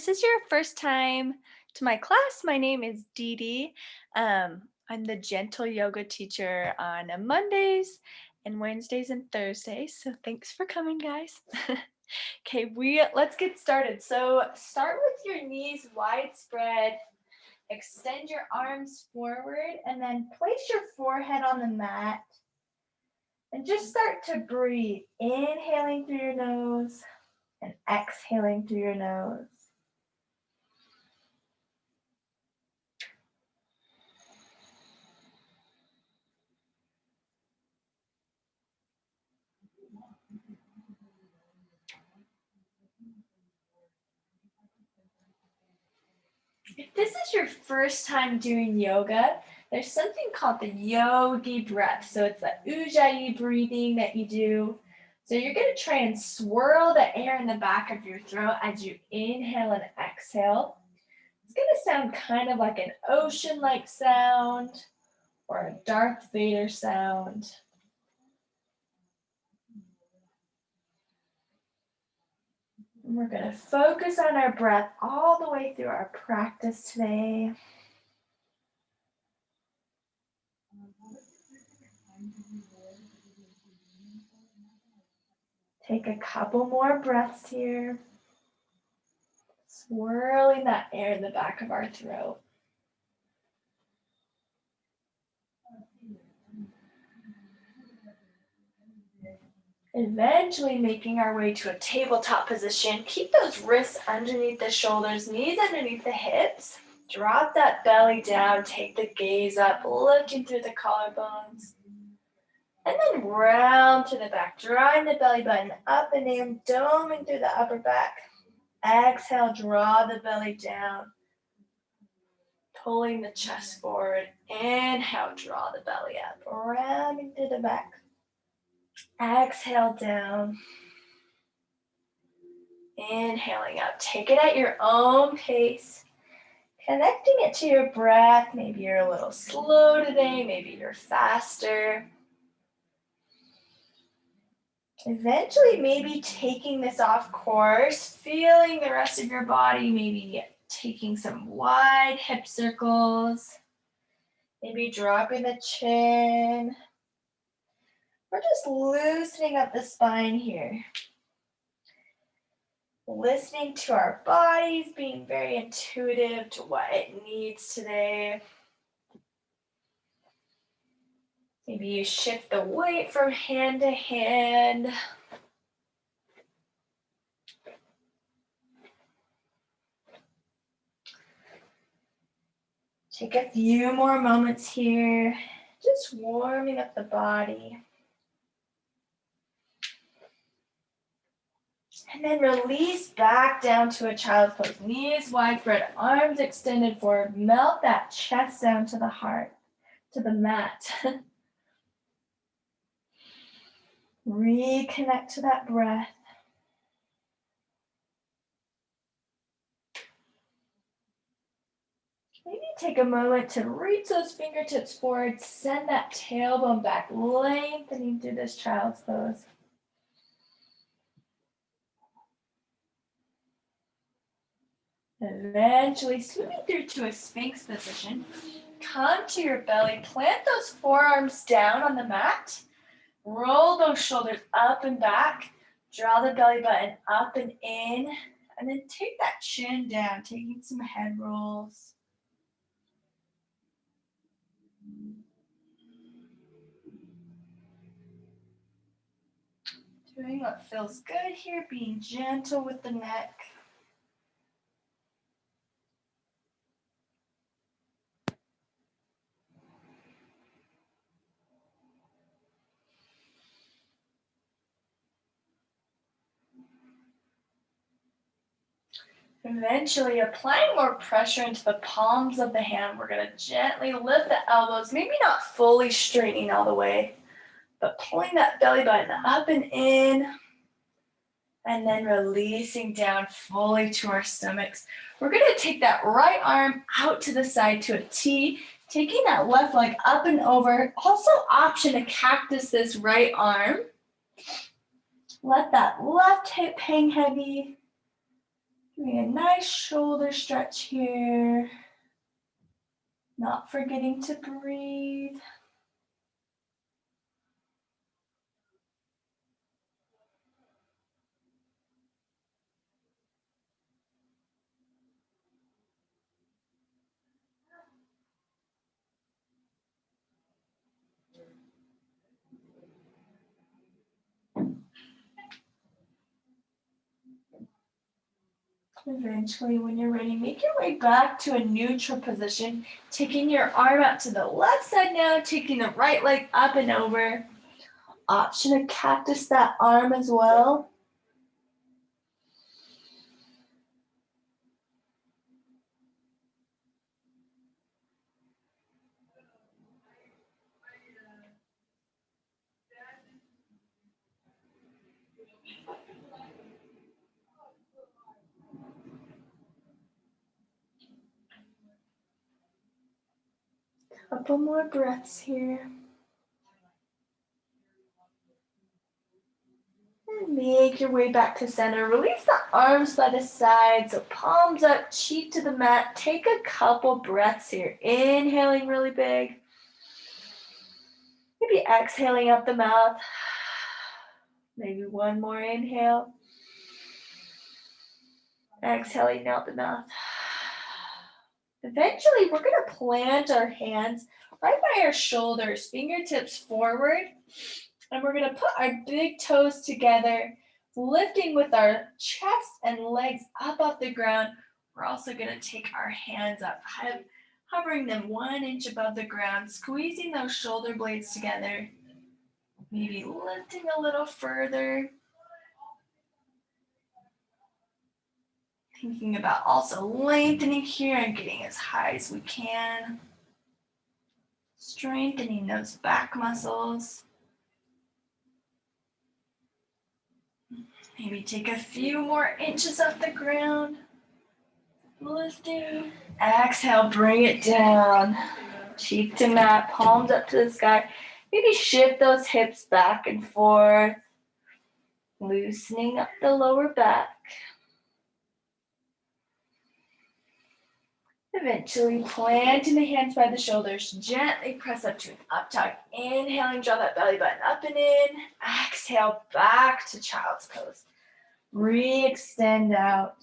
This is your first time to my class, my name is Dee Dee. I'm the gentle yoga teacher on Mondays and Wednesdays and Thursdays. So thanks for coming, guys. Okay, let's get started. So start with your knees wide spread. Extend your arms forward and then place your forehead on the mat. And just start to breathe, inhaling through your nose and exhaling through your nose. If this is your first time doing yoga, there's something called the yogi breath. So it's the ujjayi breathing that you do. So you're going to try and swirl the air in the back of your throat as you inhale and exhale. It's going to sound kind of like an ocean-like sound or a Darth Vader sound. And we're going to focus on our breath all the way through our practice today. Take a couple more breaths here, swirling that air in the back of our throat. Eventually making our way to a tabletop position. Keep those wrists underneath the shoulders, knees underneath the hips. Drop that belly down, take the gaze up, looking through the collarbones. And then round to the back, drawing the belly button up and in, doming through the upper back. Exhale, draw the belly down, pulling the chest forward. Inhale, draw the belly up, rounding through the back. Exhale down. Inhaling up. Take it at your own pace. Connecting it to your breath. Maybe you're a little slow today. Maybe you're faster. Eventually, maybe taking this off course, feeling the rest of your body, maybe taking some wide hip circles, maybe dropping the chin. We're just loosening up the spine here. Listening to our bodies, being very intuitive to what it needs today. Maybe you shift the weight from hand to hand. Take a few more moments here, just warming up the body. And then release back down to a child's pose. Knees wide spread, arms extended forward. Melt that chest down to the heart, to the mat. Reconnect to that breath. Maybe take a moment to reach those fingertips forward, send that tailbone back, lengthening through this child's pose. Eventually swimming through to a Sphinx position. Come to your belly, plant those forearms down on the mat, roll those shoulders up and back, draw the belly button up and in, and then take that chin down, taking some head rolls. Doing what feels good here, being gentle with the neck. Eventually applying more pressure into the palms of the hand, we're going to gently lift the elbows, maybe not fully straightening all the way, but pulling that belly button up and in, and then releasing down fully to our stomachs. We're going to take that right arm out to the side to a T, taking that left leg up and over. Also option to cactus this right arm. Let that left hip hang heavy. Doing a nice shoulder stretch here. Not forgetting to breathe. Eventually, when you're ready, make your way back to a neutral position, taking your arm out to the left side now, taking the right leg up and over. Option to cactus that arm as well. Couple more breaths here. And make your way back to center. Release the arms by the sides, so palms up, cheek to the mat. Take a couple breaths here. Inhaling really big. Maybe exhaling up the mouth. Maybe one more inhale. Exhaling out the mouth. Eventually, we're going to plant our hands right by our shoulders, fingertips forward. And we're going to put our big toes together, lifting with our chest and legs up off the ground. We're also going to take our hands up, hovering them 1 inch above the ground, squeezing those shoulder blades together. Maybe lifting a little further. Thinking about also lengthening here and getting as high as we can. Strengthening those back muscles. Maybe take a few more inches off the ground. Lifting. Exhale, bring it down. Cheek to mat, palms up to the sky. Maybe shift those hips back and forth. Loosening up the lower back. Eventually, planting the hands by the shoulders, gently press up to an up dog. Inhaling, draw that belly button up and in. Exhale, back to child's pose. Re-extend out.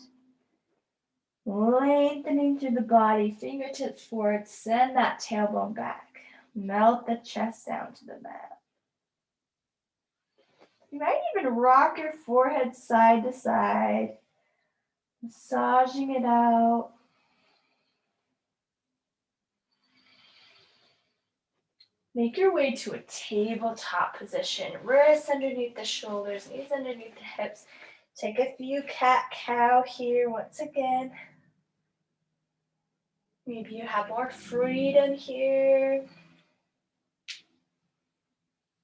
Lengthening through the body, fingertips forward, send that tailbone back. Melt the chest down to the mat. You might even rock your forehead side to side, massaging it out. Make your way to a tabletop position. Wrists underneath the shoulders, knees underneath the hips. Take a few cat-cow here once again. Maybe you have more freedom here.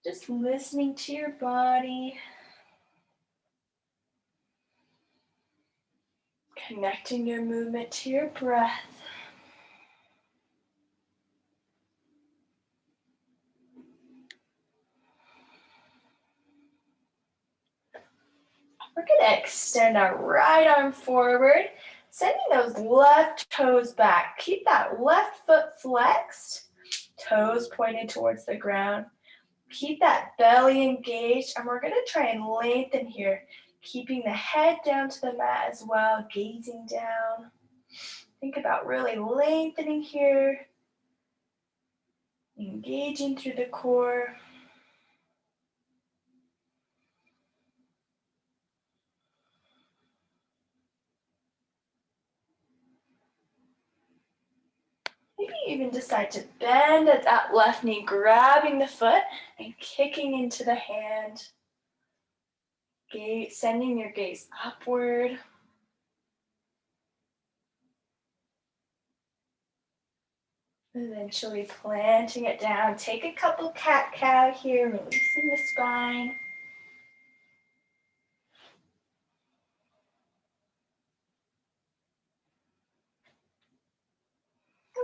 Just listening to your body. Connecting your movement to your breath. We're going to extend our right arm forward, sending those left toes back. Keep that left foot flexed, toes pointed towards the ground. Keep that belly engaged, and we're going to try and lengthen here, keeping the head down to the mat as well, gazing down. Think about really lengthening here, engaging through the core. Maybe even decide to bend at that left knee, grabbing the foot and kicking into the hand. Sending your gaze upward. Eventually planting it down. Take a couple cat-cow here, releasing the spine.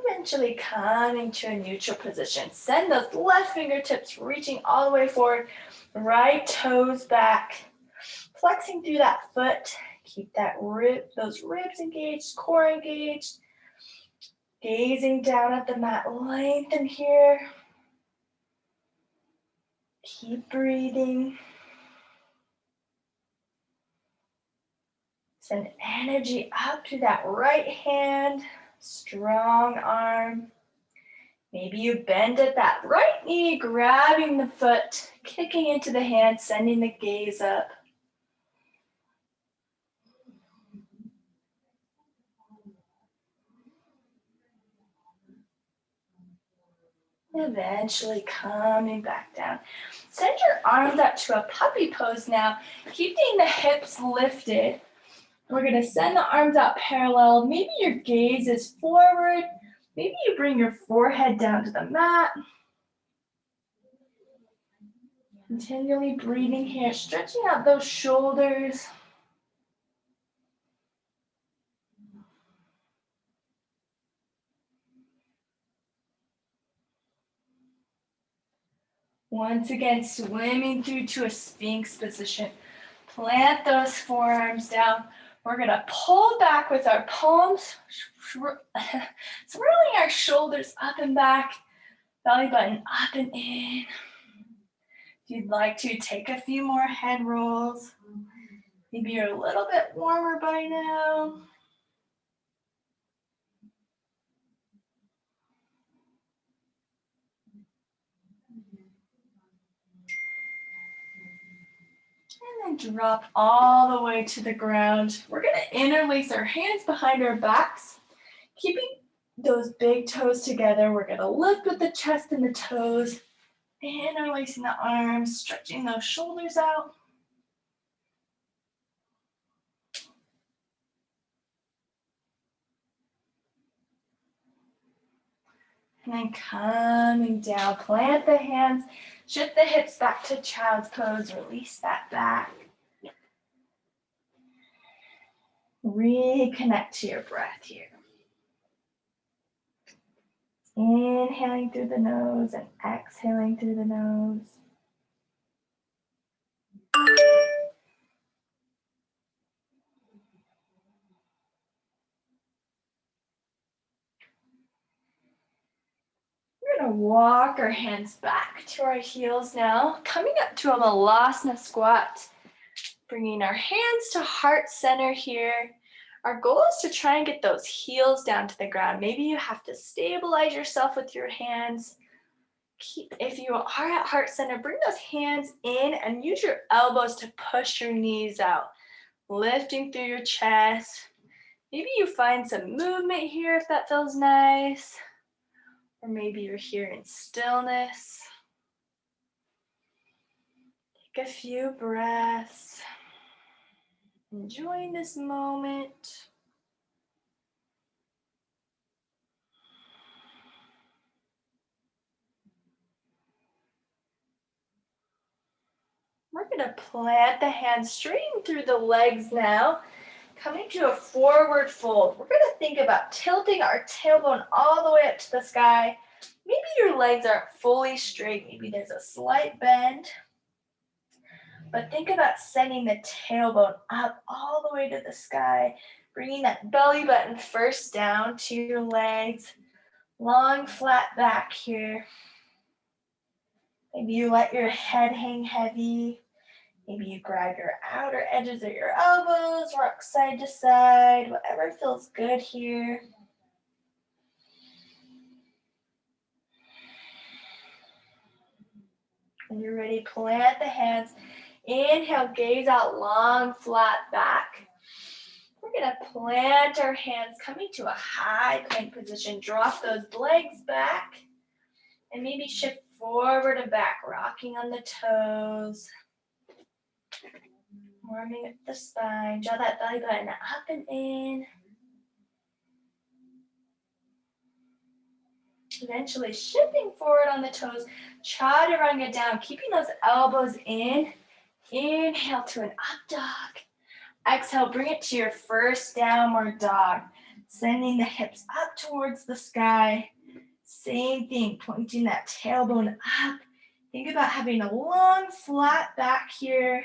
Eventually coming to a neutral position. Send those left fingertips reaching all the way forward. Right toes back. Flexing through that foot, Keep those ribs engaged, core engaged. Gazing down at the mat, lengthen here. Keep breathing. Send energy up to that right hand, strong arm. Maybe you bend at that right knee, grabbing the foot, kicking into the hand, sending the gaze up. Eventually coming back down. Send your arms out to a puppy pose now, keeping the hips lifted. We're gonna send the arms out parallel. Maybe your gaze is forward. Maybe you bring your forehead down to the mat. Continually breathing here, stretching out those shoulders. Once again, swimming through to a Sphinx position. Plant those forearms down. We're gonna pull back with our palms, swirling our shoulders up and back, belly button up and in. If you'd like to, take a few more head rolls. Maybe you're a little bit warmer by now. And then drop all the way to the ground. We're gonna interlace our hands behind our backs, keeping those big toes together. We're gonna lift with the chest and the toes, interlacing the arms, stretching those shoulders out. And then coming down, plant the hands, shift the hips back to child's pose, release that back. Reconnect to your breath here. Inhaling through the nose and exhaling through the nose. We're gonna walk our hands back to our heels now, coming up to a Malasana squat. Bringing our hands to heart center here. Our goal is to try and get those heels down to the ground. Maybe you have to stabilize yourself with your hands. If you are at heart center, bring those hands in and use your elbows to push your knees out, lifting through your chest. Maybe you find some movement here if that feels nice. Or maybe you're here in stillness. Take a few breaths. Enjoying this moment. We're gonna plant the hands straight through the legs now, coming to a forward fold. We're gonna think about tilting our tailbone all the way up to the sky. Maybe your legs aren't fully straight, maybe there's a slight bend. But think about sending the tailbone up all the way to the sky, bringing that belly button first down to your legs. Long, flat back here. Maybe you let your head hang heavy. Maybe you grab your outer edges of your elbows, rock side to side, whatever feels good here. When you're ready, plant the hands. Inhale, gaze out, long, flat back. We're gonna plant our hands, coming to a high plank position. Drop those legs back and maybe shift forward and back, rocking on the toes. Warming up the spine, draw that belly button up and in. Eventually shifting forward on the toes, chaturanga down, keeping those elbows in. Inhale to an up dog. Exhale, bring it to your first downward dog. Sending the hips up towards the sky. Same thing, pointing that tailbone up. Think about having a long, flat back here.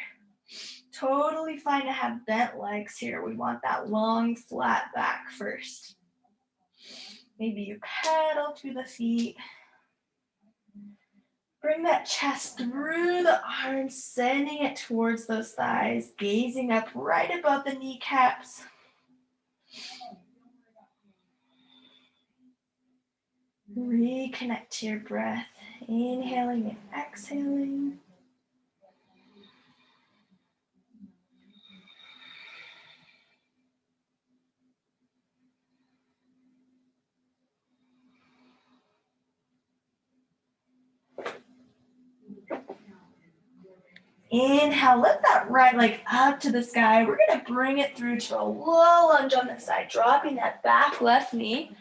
Totally fine to have bent legs here. We want that long, flat back first. Maybe you pedal through the feet. Bring that chest through the arms, sending it towards those thighs, gazing up right above the kneecaps. Reconnect to your breath, inhaling and exhaling. Inhale, lift that right leg up to the sky. We're gonna bring it through to a low lunge on the side, dropping that back left knee.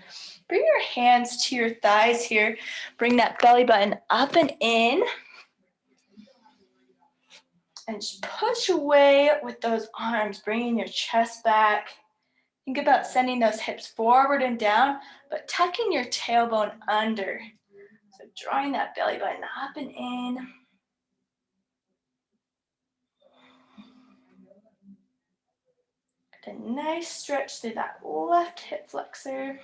Bring your hands to your thighs here. Bring that belly button up and in. And just push away with those arms, bringing your chest back. Think about sending those hips forward and down, but tucking your tailbone under. So drawing that belly button up and in. Get a nice stretch through that left hip flexor.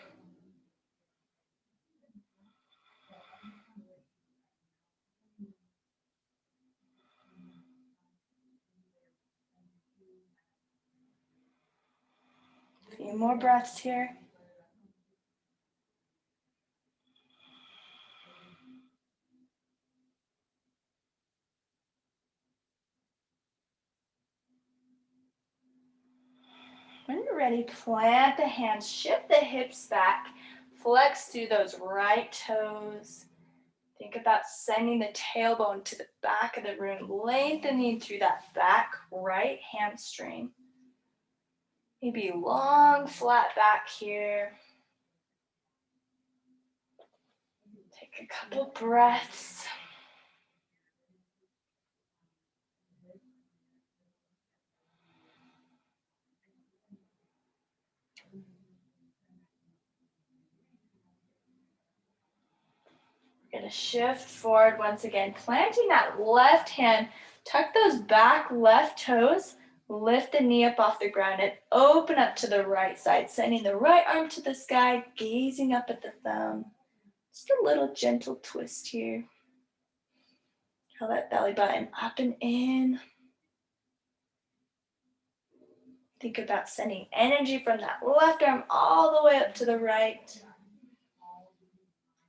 A few more breaths here. When you're ready, plant the hands, shift the hips back, flex through those right toes. Think about sending the tailbone to the back of the room, lengthening through that back right hamstring. Maybe long, flat back here. Take a couple breaths. We're gonna shift forward once again, planting that left hand, tuck those back left toes, lift the knee up off the ground and open up to the right side, sending the right arm to the sky, gazing up at the thumb. Just a little gentle twist here. Feel that belly button up and in. Think about sending energy from that left arm all the way up to the right.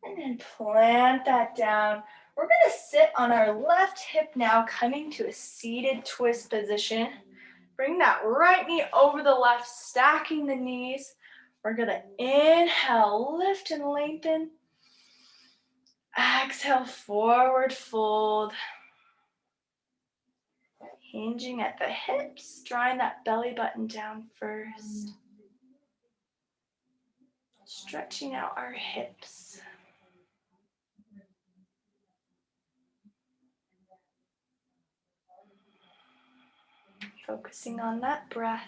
And then plant that down. We're gonna sit on our left hip now, coming to a seated twist position. Bring that right knee over the left, stacking the knees. We're gonna inhale, lift and lengthen. Exhale, forward fold. Hinging at the hips, drawing that belly button down first. Stretching out our hips. Focusing on that breath.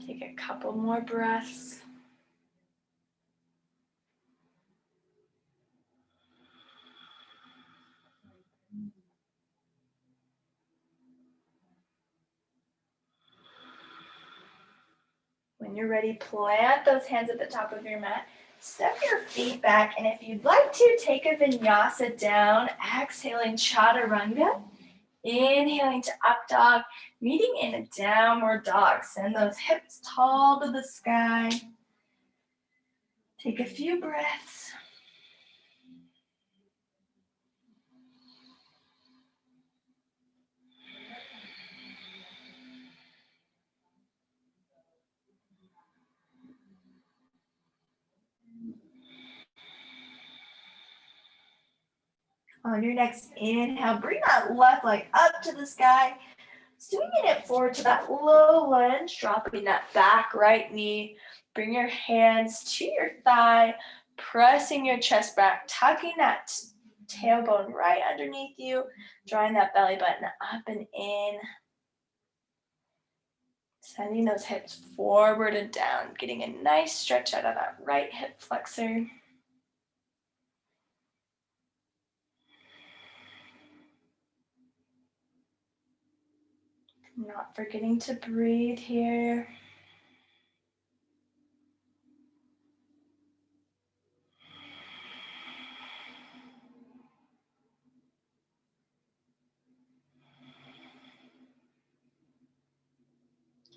Take a couple more breaths. When you're ready, plant those hands at the top of your mat. Step your feet back, and if you'd like to, take a vinyasa down, exhaling chaturanga, inhaling to up dog, meeting in a downward dog. Send those hips tall to the sky. Take a few breaths. On your next inhale, bring that left leg up to the sky. Swinging it forward to that low lunge, dropping that back right knee. Bring your hands to your thigh, pressing your chest back, tucking that tailbone right underneath you, drawing that belly button up and in. Sending those hips forward and down, getting a nice stretch out of that right hip flexor. Not forgetting to breathe here.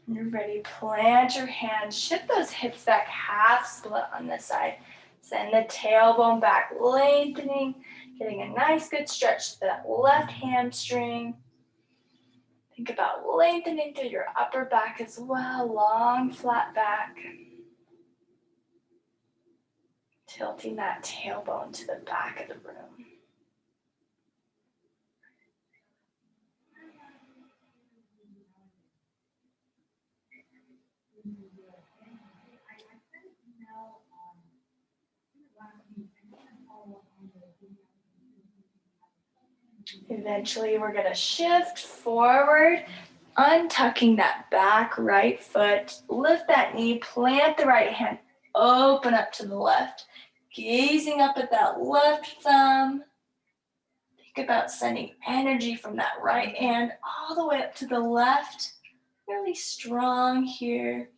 When you're ready, plant your hands, shift those hips back, half split on this side. Send the tailbone back, lengthening, getting a nice good stretch to that left hamstring. Think about lengthening through your upper back as well, long flat back. Tilting that tailbone to the back of the room. Eventually, we're going to shift forward, untucking that back right foot. Lift that knee, plant the right hand, open up to the left. Gazing up at that left thumb. Think about sending energy from that right hand all the way up to the left. Really strong here.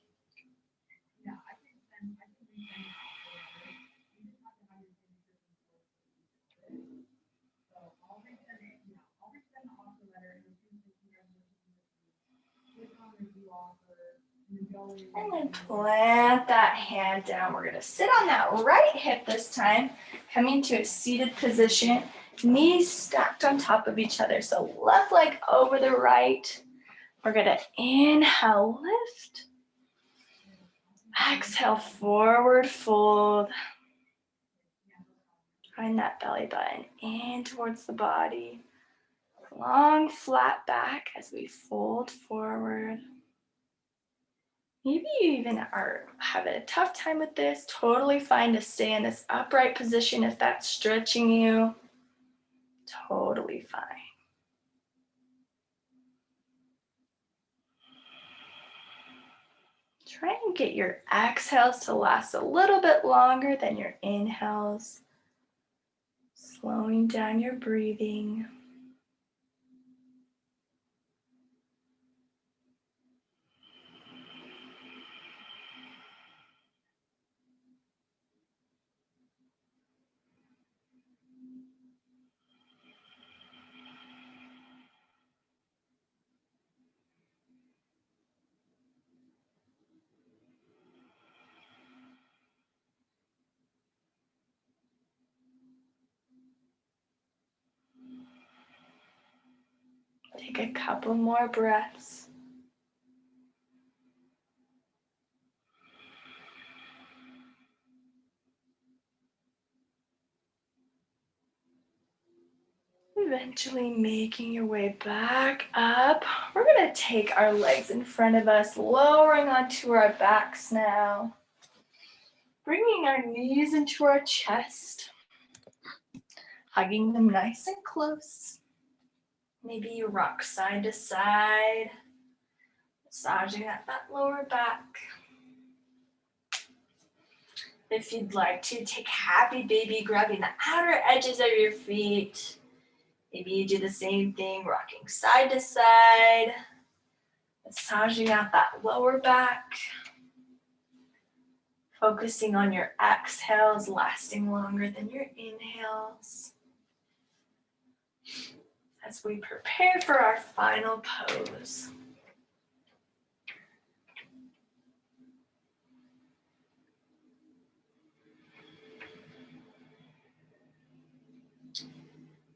And then plant that hand down. We're going to sit on that right hip this time, coming to a seated position, knees stacked on top of each other. So left leg over the right. We're going to inhale, lift. Exhale, forward fold. Find that belly button in towards the body. Long flat back as we fold forward. Maybe you even are having a tough time with this. Totally fine to stay in this upright position if that's stretching you. Totally fine. Try and get your exhales to last a little bit longer than your inhales. Slowing down your breathing. Take a couple more breaths. Eventually making your way back up. We're going to take our legs in front of us, lowering onto our backs now. Bringing our knees into our chest. Hugging them nice and close. Maybe you rock side to side. Massaging that lower back. If you'd like to, take happy baby, grabbing the outer edges of your feet. Maybe you do the same thing, rocking side to side, massaging out that lower back, focusing on your exhales lasting longer than your inhales. As we prepare for our final pose.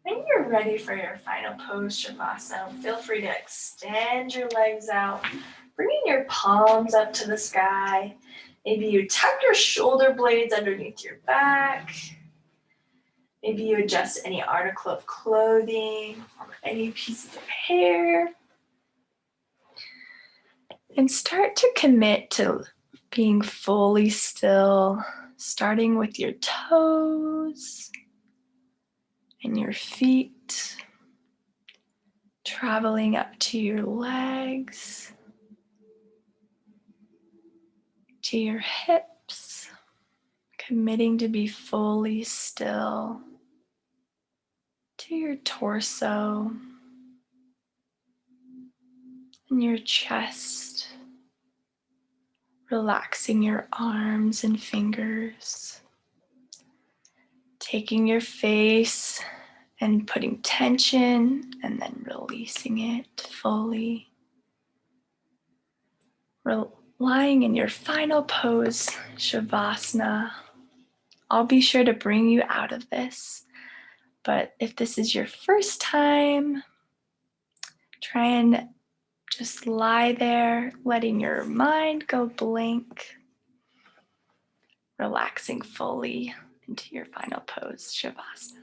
When you're ready for your final pose, Shavasana, feel free to extend your legs out, bringing your palms up to the sky. Maybe you tuck your shoulder blades underneath your back. Maybe you adjust any article of clothing or any pieces of hair. And start to commit to being fully still, starting with your toes and your feet, traveling up to your legs, to your hips, committing to be fully still, to your torso and your chest, relaxing your arms and fingers, taking your face and putting tension and then releasing it fully. Lying in your final pose, Shavasana. I'll be sure to bring you out of this, but if this is your first time, try and just lie there, letting your mind go blank, relaxing fully into your final pose, Shavasana.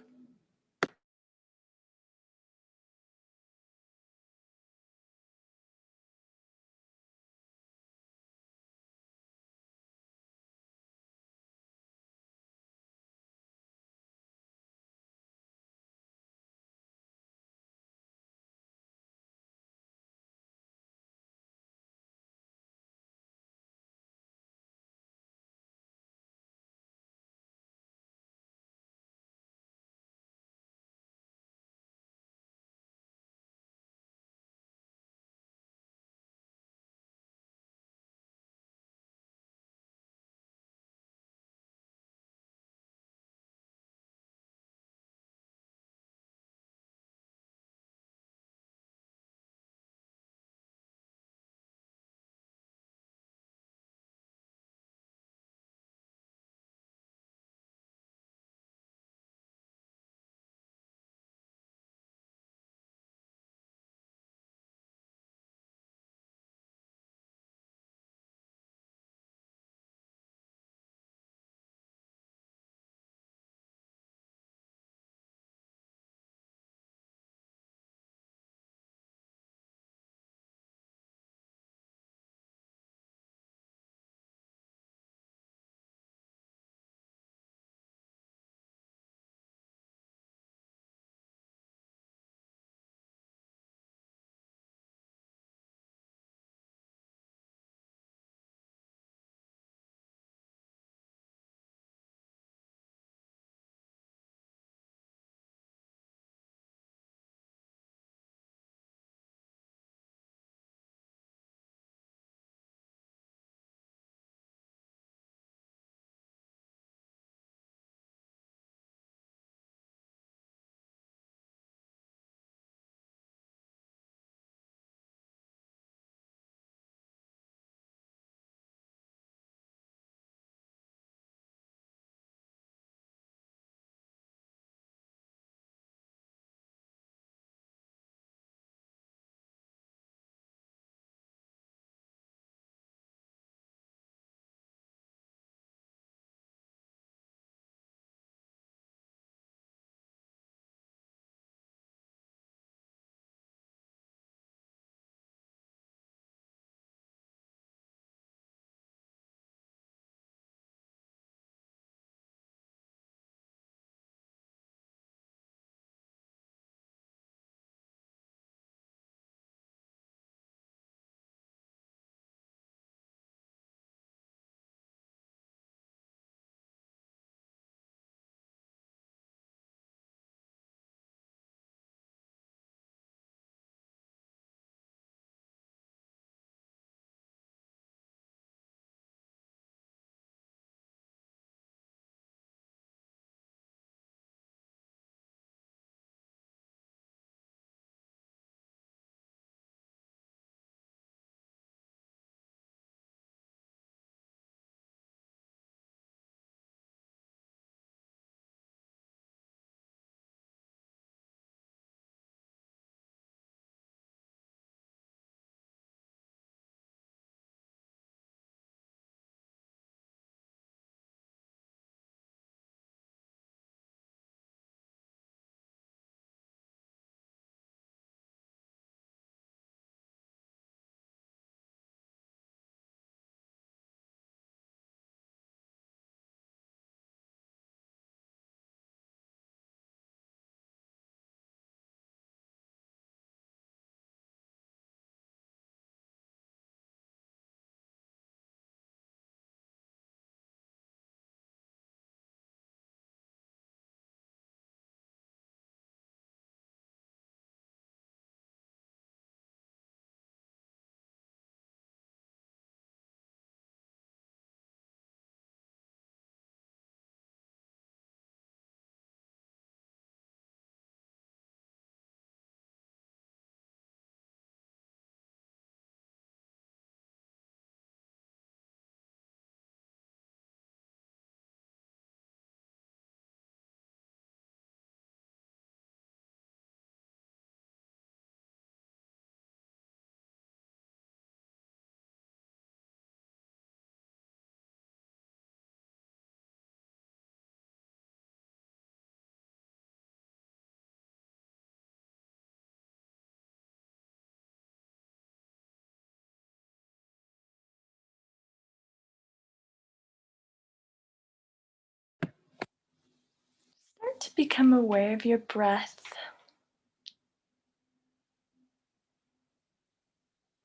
to become aware of your breath.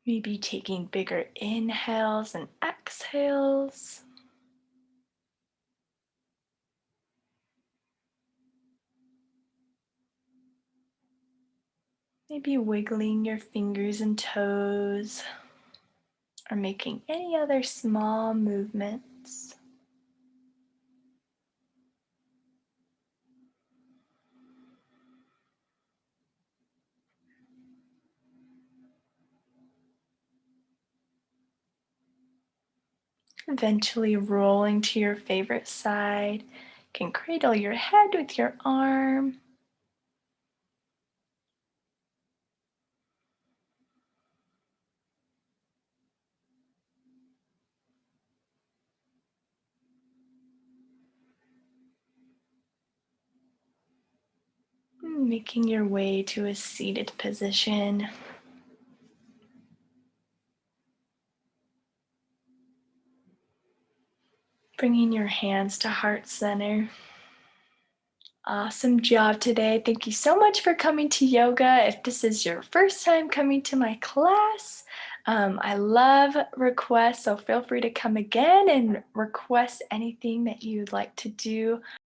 Maybe taking bigger inhales and exhales. Maybe wiggling your fingers and toes or making any other small movements. Eventually rolling to your favorite side. You can cradle your head with your arm. Making your way to a seated position. Bringing your hands to heart center. Awesome job today. Thank you so much for coming to yoga. If this is your first time coming to my class, I love requests, so feel free to come again and request anything that you'd like to do